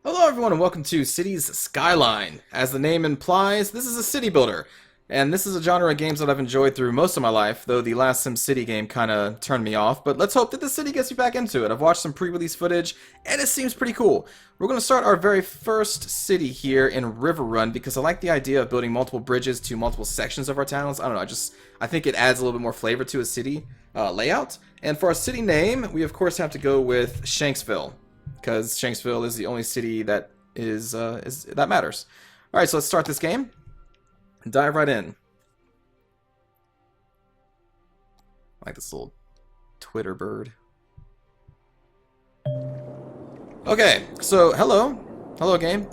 Hello everyone and welcome to Cities Skyline. As the name implies, this is a city builder. And this is a genre of games that I've enjoyed through most of my life, though the last SimCity game kinda turned me off, but let's hope that this city gets me back into it. I've watched some pre-release footage, and it seems pretty cool. We're gonna start our very first city here in River Run, because I like the idea of building multiple bridges to multiple sections of our towns. I don't know, I think it adds a little bit more flavor to a city layout. And for our city name, we of course have to go with Shanksville, because Shanksville is the only city that that matters. All right, so let's start this game and dive right in. I like this little Twitter bird. Okay, so hello game.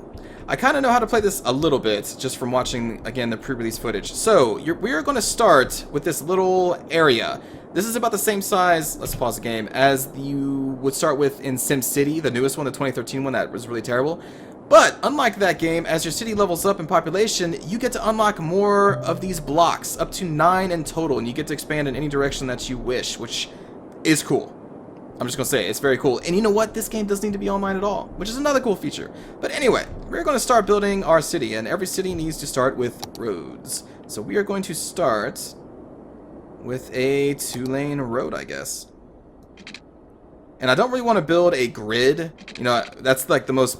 I kind of know how to play this a little bit just from watching again the pre-release footage. So we are going to start with this little area. This is about the same size, let's pause the game, as you would start with in SimCity, the newest one, the 2013 one that was really terrible. But unlike that game, as your city levels up in population, you get to unlock more of these blocks, up to 9 in total, and you get to expand in any direction that you wish, which is cool. I'm just going to say, it's very cool. And you know what? This game doesn't need to be online at all, which is another cool feature. But anyway, we're going to start building our city, and every city needs to start with roads. So we are going to start with a 2-lane road, I guess. And I don't really want to build a grid. You know, that's like the most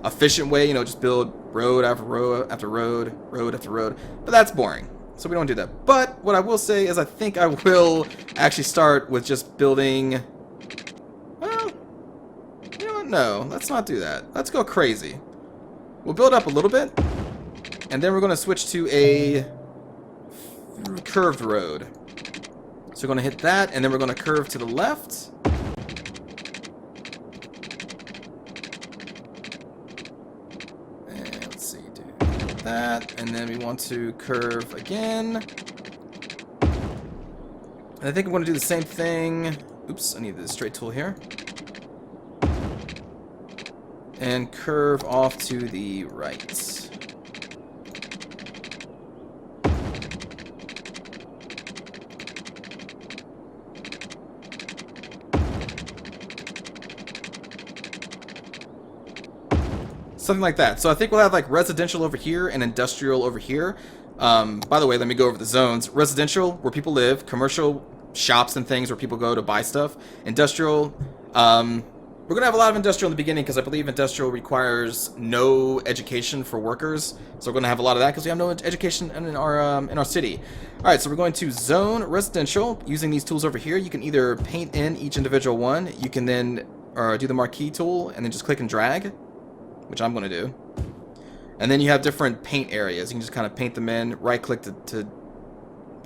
efficient way, you know, just build road after road after road, road after road. But that's boring. So we don't do that. But what I will say is I think I will actually start with just building... Well, you know what? No, let's not do that. Let's go crazy. We'll build up a little bit. And then we're going to switch to a curved road. So we're going to hit that, and then we're going to curve to the left. And let's see, do that. And then we want to curve again. And I think I'm going to do the same thing. Oops, I need the straight tool here. And curve off to the right. Something like that. So I think we'll have like residential over here and industrial over here. By the way, let me go over the zones. Residential, where people live. Commercial, shops and things where people go to buy stuff. Industrial, we're going to have a lot of industrial in the beginning because I believe industrial requires no education for workers. So we're going to have a lot of that because we have no education in our city. Alright, so we're going to zone residential using these tools over here. You can either paint in each individual one. You can then do the marquee tool and then just click and drag, which I'm going to do. And then you have different paint areas. You can just kind of paint them in, right click to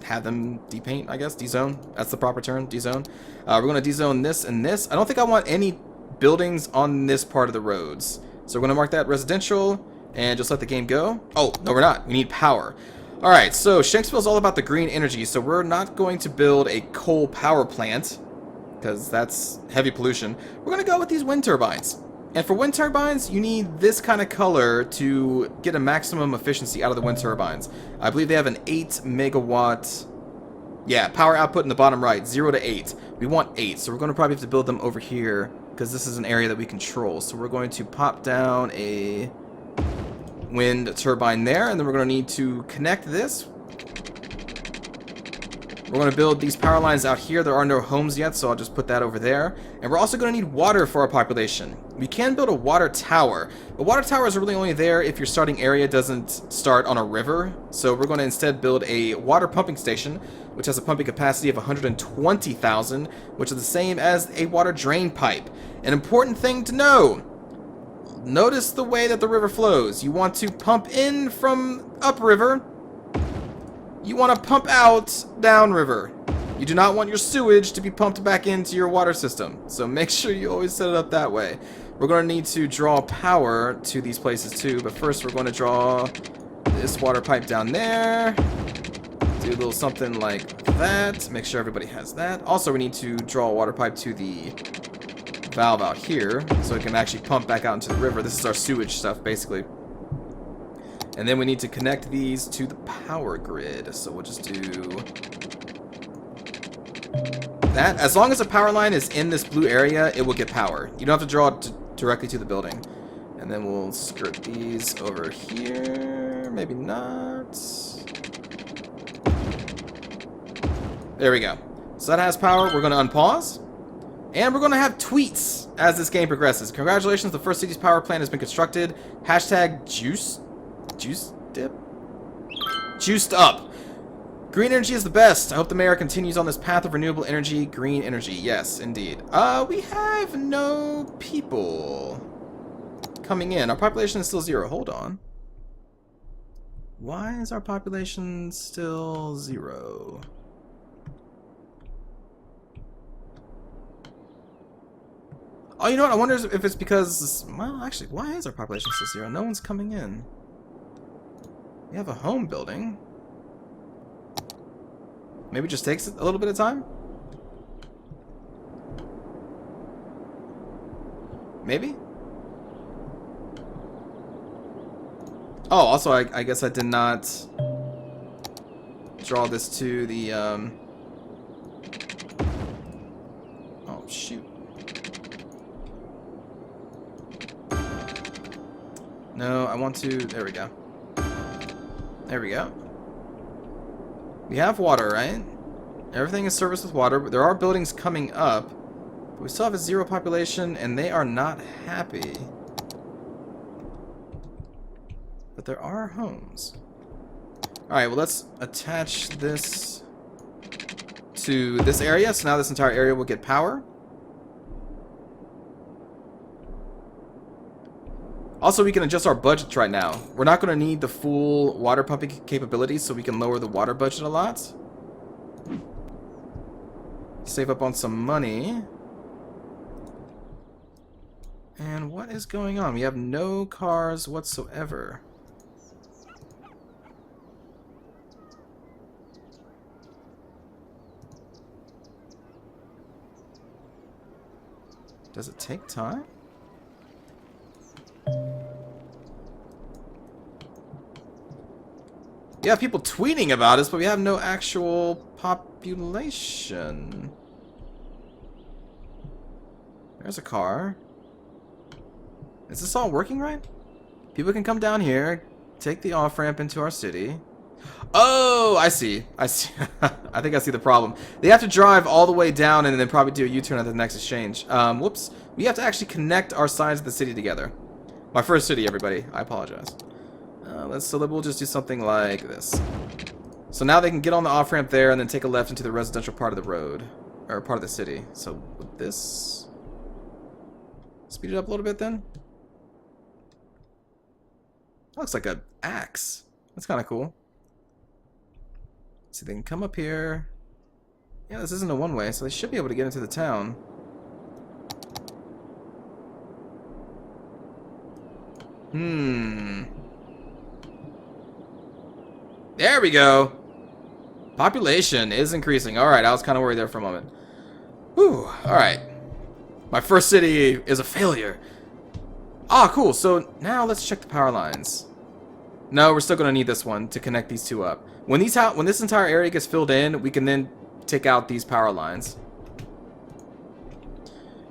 have them depaint, I guess, dezone. That's the proper term, dezone. We're going to dezone this and this. I don't think I want any buildings on this part of the roads. So we're going to mark that residential and just let the game go. Oh, no, we're not. We need power. All right, so Shanksville is all about the green energy. So we're not going to build a coal power plant because that's heavy pollution. We're going to go with these wind turbines. And for wind turbines, you need this kind of color to get a maximum efficiency out of the wind turbines. I believe they have an 8 megawatt, power output in the bottom right, 0 to 8. We want 8, so we're going to probably have to build them over here because this is an area that we control. So we're going to pop down a wind turbine there, and then we're going to need to connect this. We're going to build these power lines out here. There are no homes yet, so I'll just put that over there. And we're also going to need water for our population. We can build a water tower, but water towers are really only there if your starting area doesn't start on a river. So we're going to instead build a water pumping station, which has a pumping capacity of 120,000, which is the same as a water drain pipe. An important thing to know. Notice the way that the river flows. You want to pump in from upriver. You want to pump out downriver. You do not want your sewage to be pumped back into your water system. So make sure you always set it up that way. We're going to need to draw power to these places too. But first we're going to draw this water pipe down there. Do a little something like that. Make sure everybody has that. Also we need to draw a water pipe to the valve out here so it can actually pump back out into the river. This is our sewage stuff basically. And then we need to connect these to the power grid. So we'll just do that. As long as the power line is in this blue area, it will get power. You don't have to draw it directly to the building. And then we'll skirt these over here. Maybe not. There we go. So that has power. We're going to unpause. And we're going to have tweets as this game progresses. Congratulations, the first city's power plant has been constructed. Hashtag juice dip? Juiced up. Green energy is the best. I hope the mayor continues on this path of renewable energy. Green energy. Yes, indeed. We have no people coming in. Our population is still 0. Hold on. Why is our population still 0? Oh, you know what? I wonder if it's because... Well, actually, why is our population still 0? No one's coming in. We have a home building. Maybe it just takes a little bit of time? Maybe? Oh, also, I guess I did not draw this to the, Oh, shoot. No, I want to... There we go. There we go. We have water, right? Everything is serviced with water. But there are buildings coming up. But we still have a 0 population, and they are not happy. But there are homes. Alright, well, let's attach this to this area. So now this entire area will get power. Also, we can adjust our budgets right now. We're not going to need the full water pumping capabilities, so we can lower the water budget a lot. Save up on some money. And what is going on? We have no cars whatsoever. Does it take time? We have people tweeting about us, but we have no actual population. There's a car. Is this all working right? People can come down here, take the off-ramp into our city. Oh, I see. I see. I think I see the problem. They have to drive all the way down and then probably do a U-turn at the next exchange. Whoops. We have to actually connect our sides of the city together. My first city, everybody. I apologize. So we'll just do something like this. So now they can get on the off-ramp there and then take a left into the residential part of the road. Or part of the city. So with this... Speed it up a little bit then. That looks like an axe. That's kind of cool. So they can come up here. Yeah, this isn't a one-way, so they should be able to get into the town. There we go. Population is increasing. Alright, I was kind of worried there for a moment. Whew, alright. My first city is a failure. Ah, cool. So now let's check the power lines. No, we're still going to need this one to connect these two up. When this entire area gets filled in, we can then take out these power lines.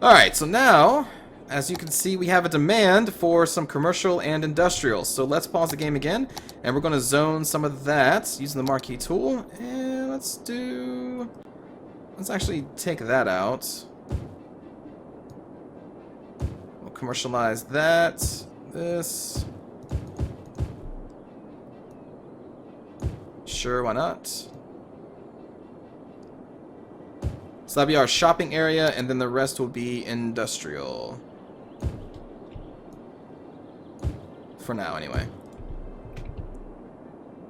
Alright, so now, as you can see, we have a demand for some commercial and industrial. So let's pause the game again, and we're going to zone some of that using the marquee tool. And let's actually take that out. We'll commercialize that. This. Sure, why not? So that'll be our shopping area, and then the rest will be industrial. For now, anyway.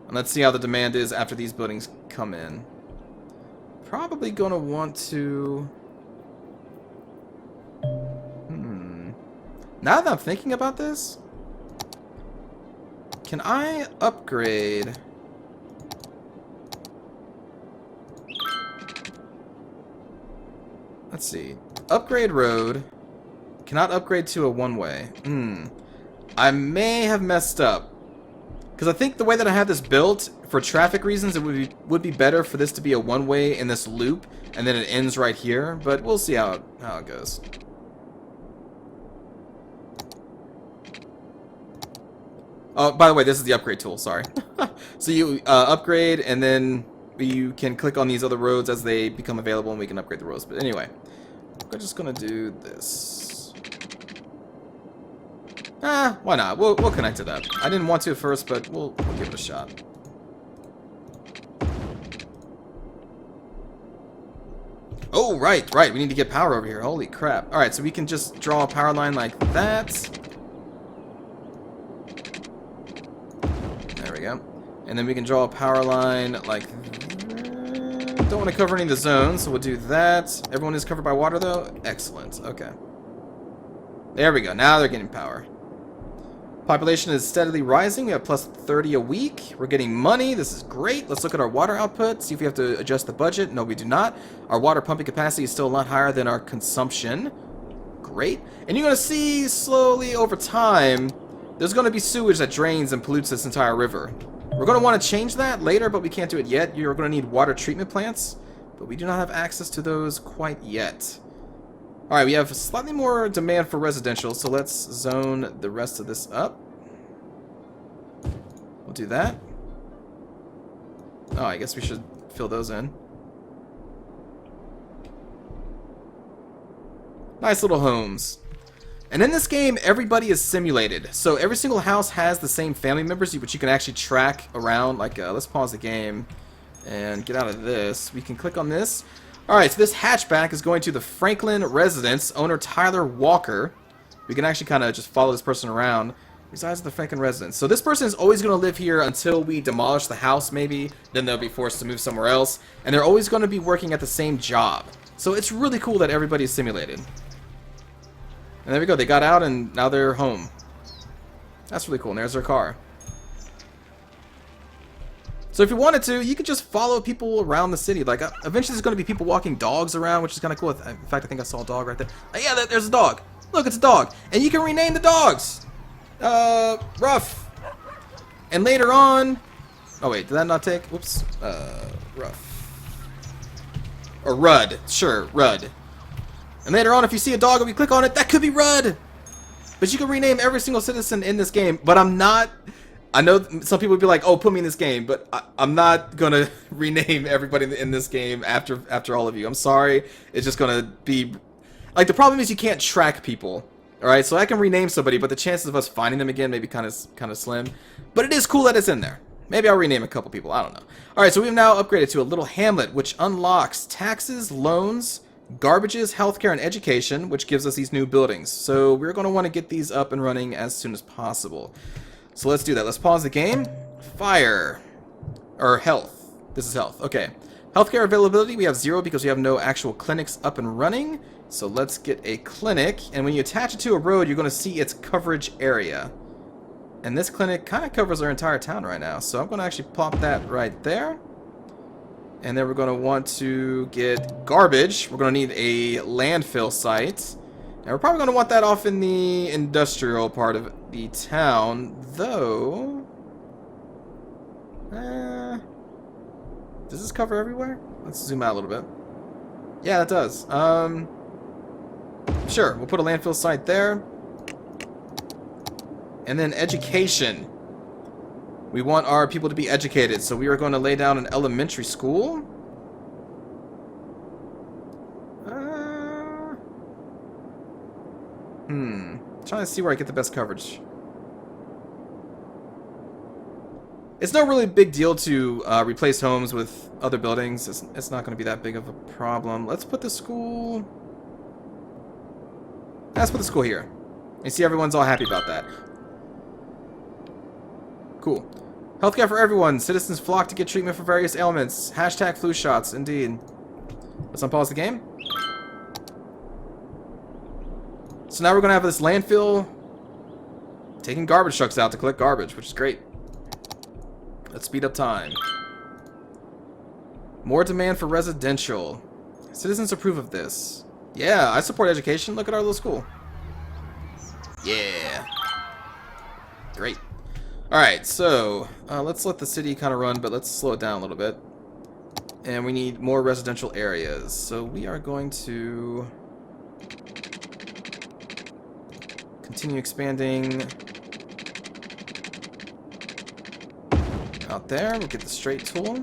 And let's see how the demand is after these buildings come in. Probably gonna want to... Now that I'm thinking about this, can I upgrade... Let's see. Upgrade road. Cannot upgrade to a one-way. I may have messed up. Because I think the way that I have this built, for traffic reasons, it would be better for this to be a one-way in this loop, and then it ends right here. But we'll see how it goes. Oh, by the way, this is the upgrade tool, sorry. So you upgrade, and then you can click on these other roads as they become available, and we can upgrade the roads. But anyway, we're just gonna do this. Why not? We'll connect it up. I didn't want to at first, but we'll give it a shot. Oh, right. We need to get power over here. Holy crap. Alright, so we can just draw a power line like that. There we go. And then we can draw a power line like that. Don't want to cover any of the zones, so we'll do that. Everyone is covered by water, though? Excellent. Okay. There we go. Now they're getting power. Population is steadily rising. We have plus 30 a week. We're getting money. This is great. Let's look at our water output. See if we have to adjust the budget. No, we do not. Our water pumping capacity is still a lot higher than our consumption. Great. And you're going to see slowly over time, there's going to be sewage that drains and pollutes this entire river. We're going to want to change that later, but we can't do it yet. You're going to need water treatment plants, but we do not have access to those quite yet. Alright, we have slightly more demand for residential, so let's zone the rest of this up. We'll do that. Oh, I guess we should fill those in. Nice little homes. And in this game, everybody is simulated. So every single house has the same family members, which you can actually track around. Like, let's pause the game and get out of this. We can click on this. Alright, so this hatchback is going to the Franklin residence, owner Tyler Walker. We can actually kind of just follow this person around. Resides at the Franklin residence. So this person is always going to live here until we demolish the house, maybe. Then they'll be forced to move somewhere else. And they're always going to be working at the same job. So it's really cool that everybody is simulated. And there we go. They got out and now they're home. That's really cool. And there's their car. So if you wanted to, you could just follow people around the city. Like, eventually there's going to be people walking dogs around, which is kind of cool. In fact, I think I saw a dog right there. Yeah, there's a dog. Look, it's a dog. And you can rename the dogs. Ruff. And later on... Oh, wait, did that not take... Whoops. Ruff. Or Rudd. Sure, Rudd. And later on, if you see a dog and we click on it, that could be Rudd. But you can rename every single citizen in this game. But I'm not... I know some people would be like, oh, put me in this game, but I'm not going to rename everybody in this game after all of you. I'm sorry. It's just going to be... Like, the problem is you can't track people. Alright, so I can rename somebody, but the chances of us finding them again may be kind of slim. But it is cool that it's in there. Maybe I'll rename a couple people. I don't know. Alright, so we've now upgraded to a little hamlet, which unlocks taxes, loans, garbages, healthcare, and education, which gives us these new buildings. So we're going to want to get these up and running as soon as possible. So let's do that. Let's pause the game. Fire. Or health. This is health. Okay. Healthcare availability, we have 0 because we have no actual clinics up and running. So let's get a clinic. And when you attach it to a road, you're going to see its coverage area. And this clinic kind of covers our entire town right now. So I'm going to actually plop that right there. And then we're going to want to get garbage. We're going to need a landfill site. And we're probably going to want that off in the industrial part of the town, though. Does this cover everywhere? Let's zoom out a little bit. Yeah, that does. Sure, we'll put a landfill site there. And then education. We want our people to be educated, so we are going to lay down an elementary school. Trying to see where I get the best coverage. It's no really big deal to replace homes with other buildings. It's not going to be that big of a problem. Let's put the school... Let's put the school here. You see everyone's all happy about that. Cool. Healthcare for everyone. Citizens flock to get treatment for various ailments. Hashtag flu shots, indeed. Let's unpause the game. So now we're going to have this landfill taking garbage trucks out to collect garbage, which is great. Let's speed up time. More demand for residential. Citizens approve of this. Yeah, I support education. Look at our little school. Yeah. Great. Alright, so let's let the city kind of run, but let's slow it down a little bit. And we need more residential areas. So we are going to continue expanding Out there, we'll get the straight tool.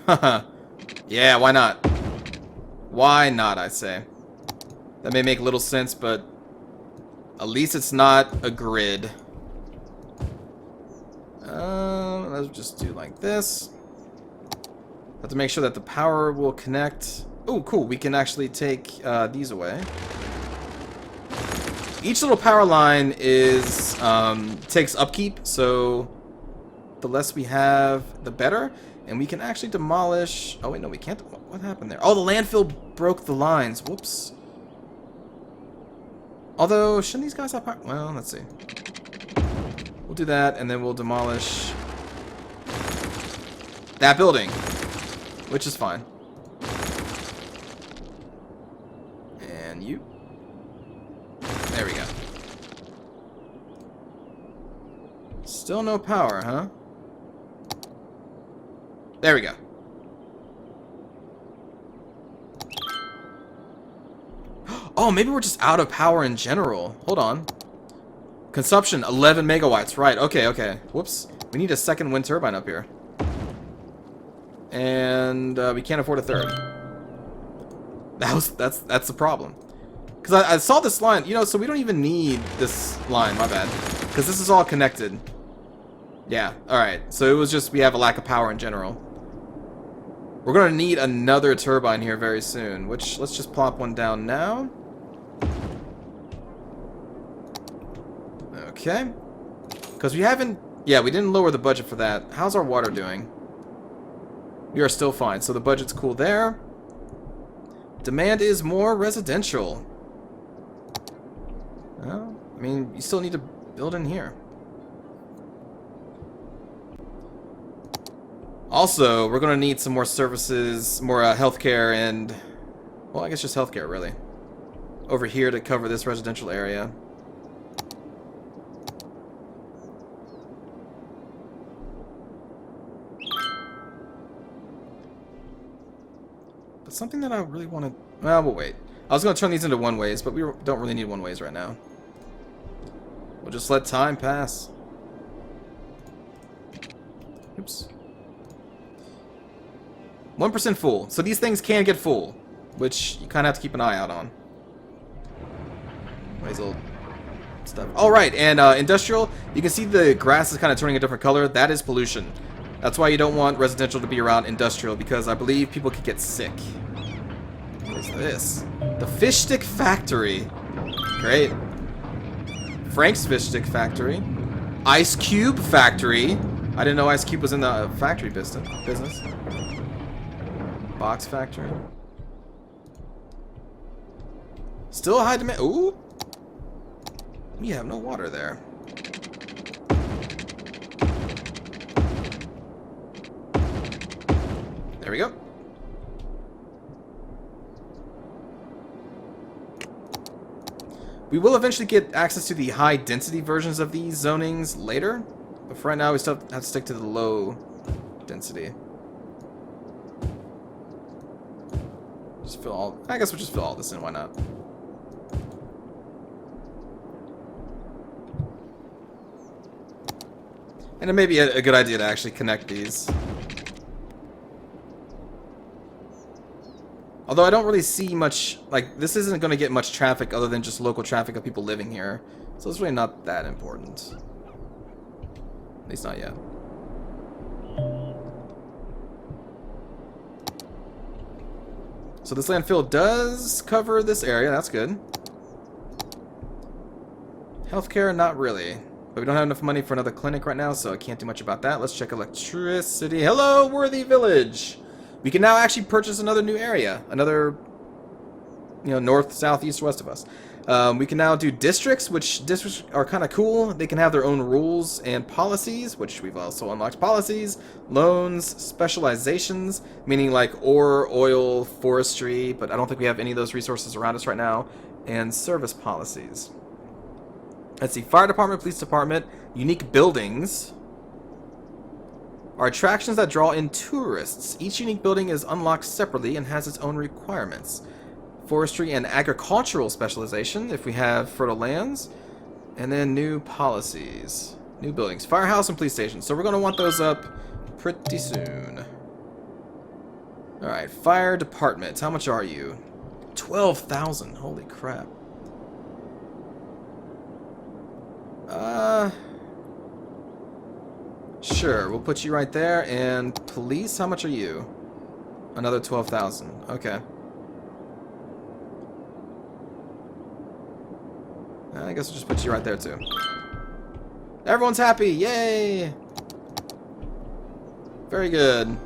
Haha. Yeah, why not? Why not, I say. That may make little sense, but at least it's not a grid. Let's just do like this. Have to make sure that the power will connect. Oh, cool. We can actually take these away. Each little power line is takes upkeep, so the less we have, the better. And we can actually demolish... Oh, wait, no, we can't. What happened there? Oh, the landfill broke the lines. Whoops. Although, shouldn't these guys have power? Well, let's see. We'll do that, and then we'll demolish that building, which is fine. And you. There we go. Still no power, huh? There we go. Oh, maybe we're just out of power in general. Hold on. Consumption, 11 megawatts. Right, okay, okay. Whoops. We need a second wind turbine up here. And we can't afford a third. That's the problem. Because I saw this line, you know, so we don't even need this line, my bad. Because this is all connected. Yeah, alright. So it was just we have a lack of power in general. We're going to need another turbine here very soon, which let's just plop one down now. Okay. Because we haven't... Yeah, we didn't lower the budget for that. How's our water doing? We are still fine, so the budget's cool there. Demand is more residential. Well, I mean, you still need to build in here. Also, we're going to need some more services, more healthcare and... Well, I guess just healthcare, really. Over here to cover this residential area. But something that I really want to... Well, we'll wait. I was going to turn these into one-ways, but we don't really need one-ways right now. We'll just let time pass. Oops. 1% full. So these things can get full, which you kind of have to keep an eye out on. Ways old stuff. All right, and industrial. You can see the grass is kind of turning a different color. That is pollution. That's why you don't want residential to be around industrial, because I believe people could get sick. What is this? The fish stick factory. Great. Frank's fish stick factory. Ice cube factory. I didn't know Ice Cube was in the factory business. Box factory. Still high demand. Ooh. We have no water there. There we go. We will eventually get access to the high density versions of these zonings later. But for right now, we still have to stick to the low density. Just fill all... I guess we'll just fill all this in, why not? And it may be a good idea to actually connect these. Although I don't really see much... Like, this isn't going to get much traffic other than just local traffic of people living here. So it's really not that important. At least not yet. So this landfill does cover this area. That's good. Healthcare, not really. But we don't have enough money for another clinic right now, so I can't do much about that. Let's check electricity. Hello, Worthy Village! We can now actually purchase another new area. Another, you know, north, south, east, west of us. We can now do districts, which districts are kind of cool. They can have their own rules and policies, which we've also unlocked policies, loans, specializations, meaning like ore, oil, forestry, but I don't think we have any of those resources around us right now, and service policies. Let's see, fire department, police department, unique buildings are attractions that draw in tourists. Each unique building is unlocked separately and has its own requirements. Forestry and agricultural specialization, if we have fertile lands. And then new policies. New buildings. Firehouse and police station. So we're going to want those up pretty soon. Alright, fire department. How much are you? 12,000. Holy crap. Sure, we'll put you right there. And police, how much are you? Another 12,000. Okay. I guess we'll just put you right there too. Everyone's happy! Yay! Very good.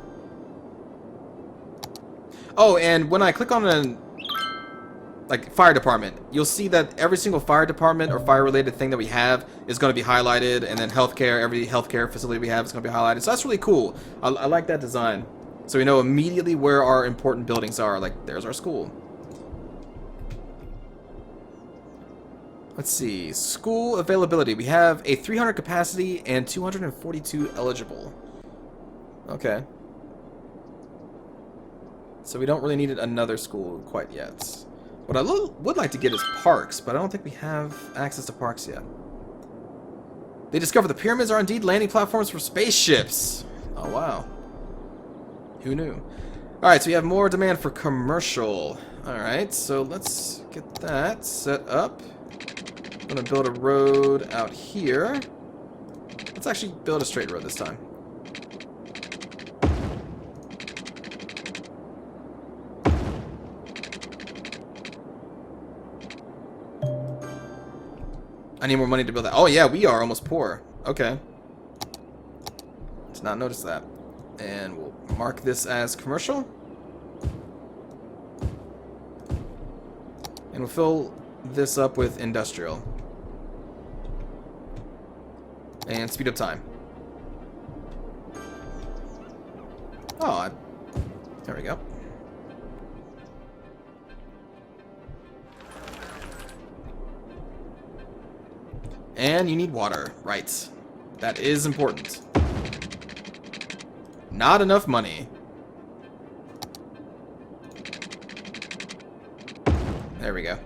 Oh, and when I click on a like fire department, you'll see that every single fire department or fire related thing that we have is going to be highlighted, and then healthcare, every healthcare facility we have is going to be highlighted. So that's really cool. I like that design. So we know immediately where our important buildings are. Like, there's our school. Let's see. School availability. We have a 300 capacity and 242 eligible. Okay. So we don't really need another school quite yet. What I would like to get is parks, but I don't think we have access to parks yet. They discovered the pyramids are indeed landing platforms for spaceships. Oh, wow. Who knew? Alright, so we have more demand for commercial. Alright, so let's get that set up. I'm going to build a road out here. Let's actually build a straight road this time. I need more money to build that. Oh yeah, we are almost poor. Okay. Did not notice that. And we'll mark this as commercial. And we'll fill this up with industrial. And speed up time. Oh, there we go. And you need water. Right. That is important. Not enough money. There we go.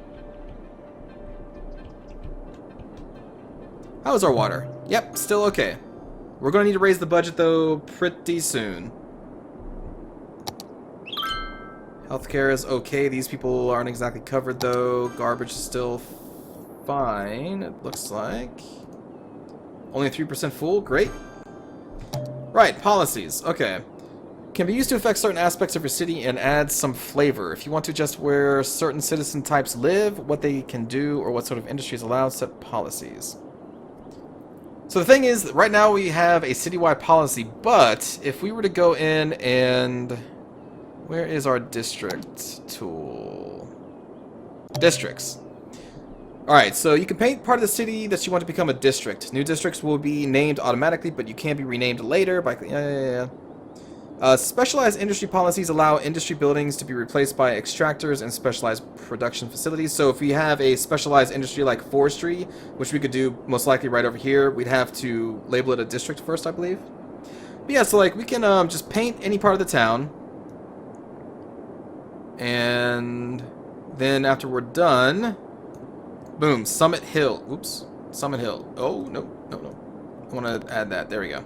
How's our water? Yep, still okay. We're going to need to raise the budget, though, pretty soon. Healthcare is okay. These people aren't exactly covered, though. Garbage is still fine, it looks like. Only 3% full? Great. Right, policies. Okay. Can be used to affect certain aspects of your city and add some flavor. If you want to adjust where certain citizen types live, what they can do, or what sort of industry is allowed, set policies. So the thing is, right now we have a citywide policy, but if we were to go in and... Where is our district tool? Districts. Alright, so you can paint part of the city that you want to become a district. New districts will be named automatically, but you can be renamed later by... specialized industry policies allow industry buildings to be replaced by extractors and specialized production facilities. So if we have a specialized industry like forestry, which we could do most likely right over here, we'd have to label it a district first, I believe. But yeah, so like we can just paint any part of the town. And then after we're done... Boom, Summit Hill. Oops, Summit Hill. Oh, no, no, no. I want to add that. There we go.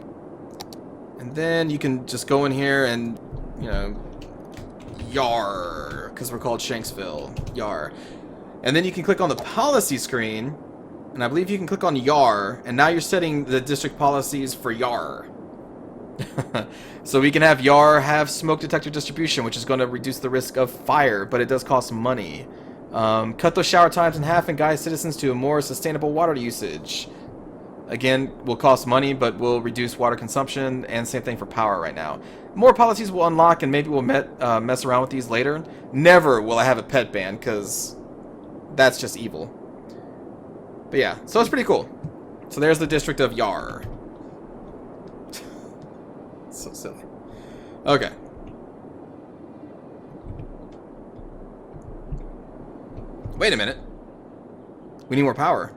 And then you can just go in here and, you know, YAR, because we're called Shanksville. YAR. And then you can click on the policy screen, and I believe you can click on YAR, and now you're setting the district policies for YAR. So we can have YAR have smoke detector distribution, which is going to reduce the risk of fire, but it does cost money. Cut those shower times in half and guide citizens to a more sustainable water usage. Again, will cost money, but will reduce water consumption, and same thing for power right now. More policies will unlock, and maybe we'll mess around with these later. Never will I have a pet ban, because that's just evil. But yeah, so it's pretty cool. So there's the district of Yar. So silly. Okay. Wait a minute. We need more power.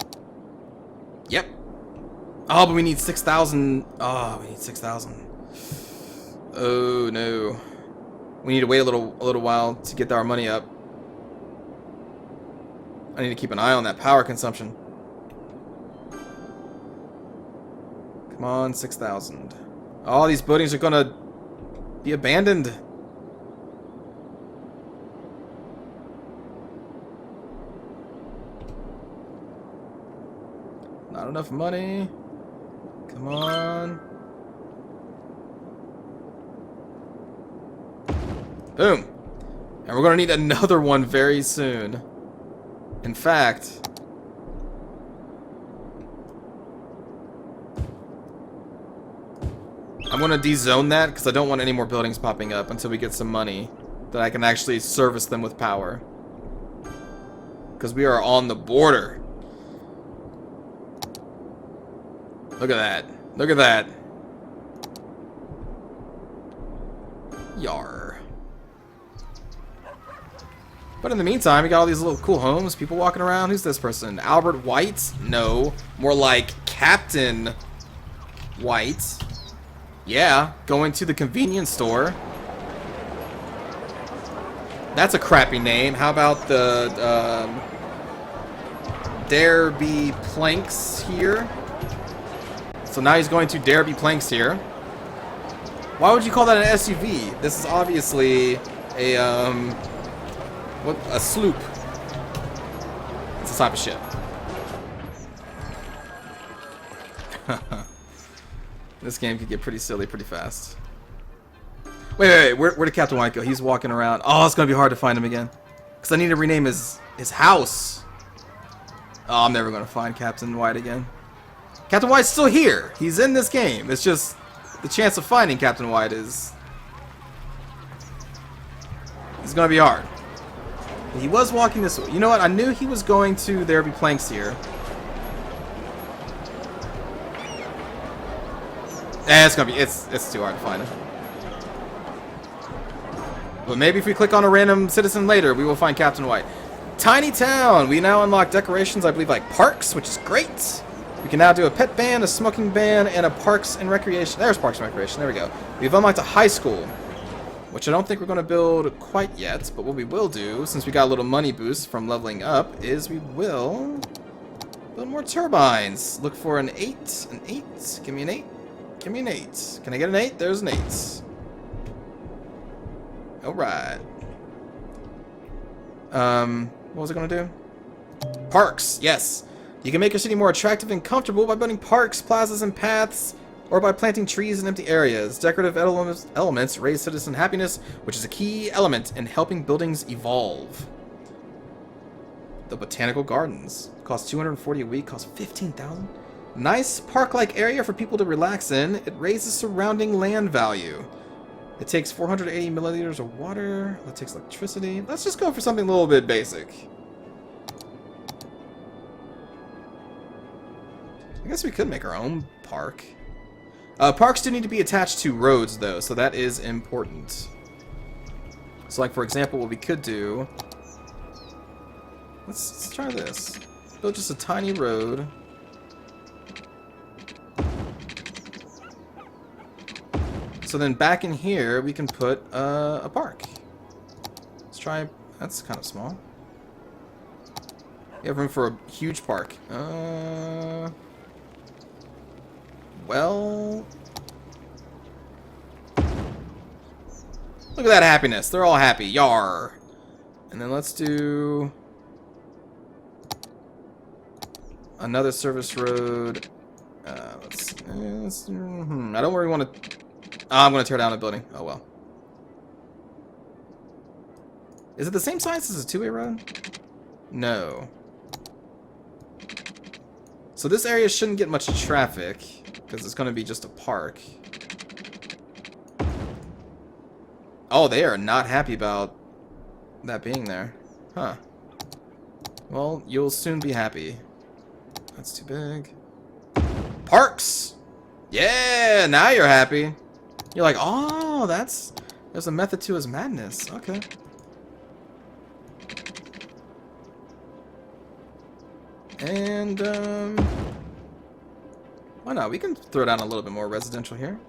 Yep. Oh, but we need 6,000. Oh, we need 6,000. Oh no. We need to wait a little while to get our money up. I need to keep an eye on that power consumption. Come on, 6,000. All these buildings are gonna be abandoned. Not enough money. Come on. Boom. And we're gonna need another one very soon. In fact, I'm gonna de-zone that because I don't want any more buildings popping up until we get some money that I can actually service them with power. Because we are on the border. Look at that. Look at that. Yar. But in the meantime, we got all these little cool homes, people walking around. Who's this person? Albert White? No. More like Captain White. Yeah, going to the convenience store. That's a crappy name. How about the Dare Be Planks here? So now he's going to Dare Be Planks here. Why would you call that an SUV? This is obviously a a sloop. It's a type of ship. This game could get pretty silly pretty fast. Wait. Where did Captain White go? He's walking around. Oh, it's gonna be hard to find him again. Because I need to rename his house. Oh, I'm never gonna find Captain White again. Captain White's still here. He's in this game. It's just the chance of finding Captain White is gonna be hard. He was walking this way. You know what? I knew he was going to There Be Planks here. It's gonna be it's too hard to find him. But maybe if we click on a random citizen later, we will find Captain White. Tiny town. We now unlock decorations, I believe, like parks, which is great. We can now do a pet ban, a smoking ban, and a parks and recreation. There's parks and recreation. There we go. We've unlocked a high school, which I don't think we're going to build quite yet. But what we will do, since we got a little money boost from leveling up, is we will build more turbines. Look for an 8. An 8. Give me an 8. Give me an 8. Can I get an 8? There's an 8. Alright. What was I going to do? Parks. Yes. You can make your city more attractive and comfortable by building parks, plazas, and paths, or by planting trees in empty areas. Decorative elements raise citizen happiness, which is a key element in helping buildings evolve. The Botanical Gardens. Cost 240 a week, cost 15,000. Nice park-like area for people to relax in. It raises surrounding land value. It takes 480 milliliters of water. That takes electricity. Let's just go for something a little bit basic. I guess we could make our own park. Parks do need to be attached to roads, though, so that is important. So, like, for example, what we could do... Let's try this. Build just a tiny road. So then back in here, we can put a park. Let's try... That's kind of small. We have room for a huge park. Well... Look at that happiness. They're all happy. Yar. And then let's do... another service road. I don't really want to... I'm going to tear down a building. Oh, well. Is it the same size as a two-way road? No. So this area shouldn't get much traffic, because it's going to be just a park. Oh, they are not happy about that being there. Huh. Well, you'll soon be happy. That's too big. Parks! Yeah, now you're happy. You're like, oh, there's a method to his madness. Okay. And, why not? We can throw down a little bit more residential here.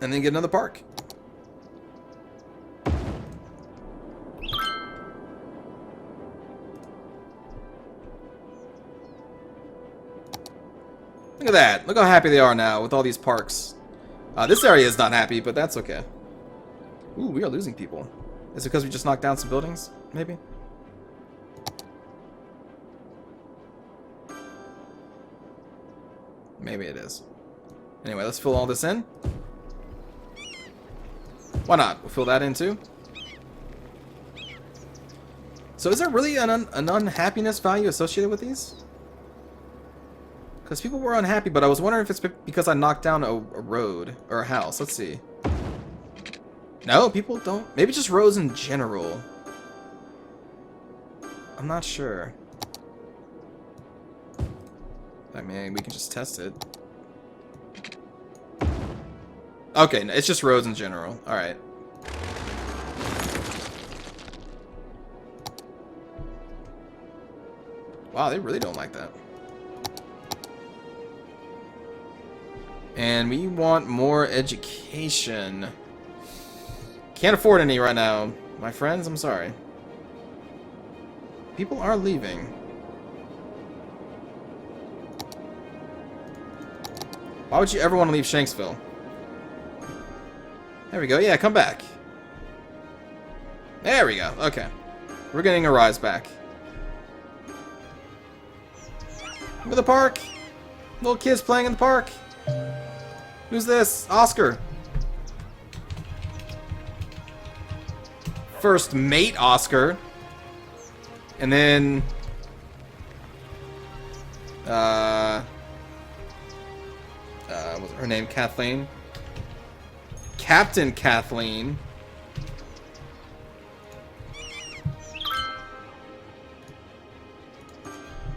And then get another park. Look at that. Look how happy they are now with all these parks. This area is not happy, but that's okay. Ooh, we are losing people. Is it because we just knocked down some buildings? Maybe? Maybe it is. Anyway, let's fill all this in. Why not? We'll fill that in too. So is there really an unhappiness value associated with these? Because people were unhappy, but I was wondering if it's because I knocked down a road or a house. Let's see. No, people don't. Maybe just roads in general. I'm not sure. I mean, we can just test it. Okay, it's just roads in general. Alright. Wow, they really don't like that. And we want more education. Can't afford any right now. My friends, I'm sorry. People are leaving. Why would you ever want to leave Shanksville? There we go. Yeah, come back. There we go. Okay. We're getting a rise back. Look at the park. Little kids playing in the park. Who's this? Oscar. First mate Oscar. And then... what's her name? Kathleen? Captain Kathleen.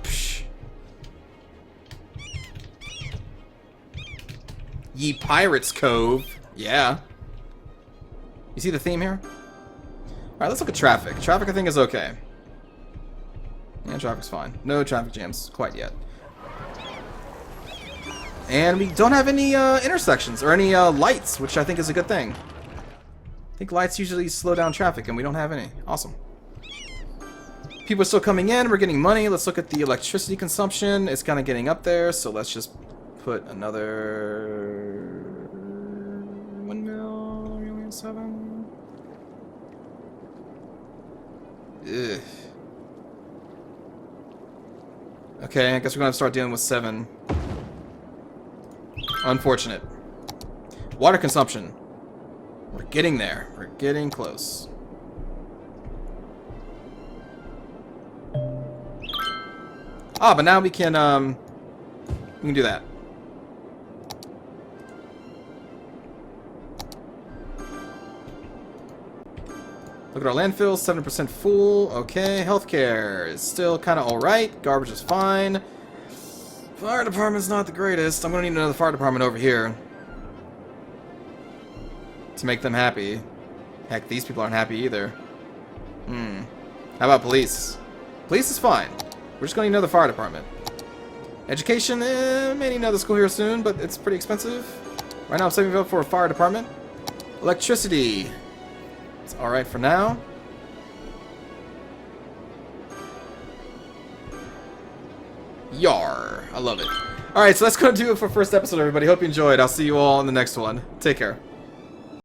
Psh. Ye Pirates Cove. Yeah. You see the theme here? Alright, let's look at traffic. Traffic, I think, is okay. Yeah, traffic's fine. No traffic jams quite yet. And we don't have any intersections or any lights, which I think is a good thing. I think lights usually slow down traffic, and we don't have any. Awesome. People are still coming in. We're getting money. Let's look at the electricity consumption. It's kind of getting up there, so let's just put another 1,000,007. Ugh. Okay, I guess we're gonna start dealing with 7. Unfortunate. Water consumption. We're getting there. We're getting close. Ah, but now we can do that. Look at our landfill, 7% full. Okay, healthcare is still kind of alright. Garbage is fine. Fire department's not the greatest. I'm gonna need another fire department over here to make them happy. Heck, these people aren't happy either. How about police? Police is fine. We're just gonna need another fire department. Education, may need another school here soon, but it's pretty expensive. Right now I'm saving up for a fire department. Electricity. It's alright for now. Yar. I love it. Alright, so that's going to do it for first episode, everybody. Hope you enjoyed. I'll see you all in the next one. Take care.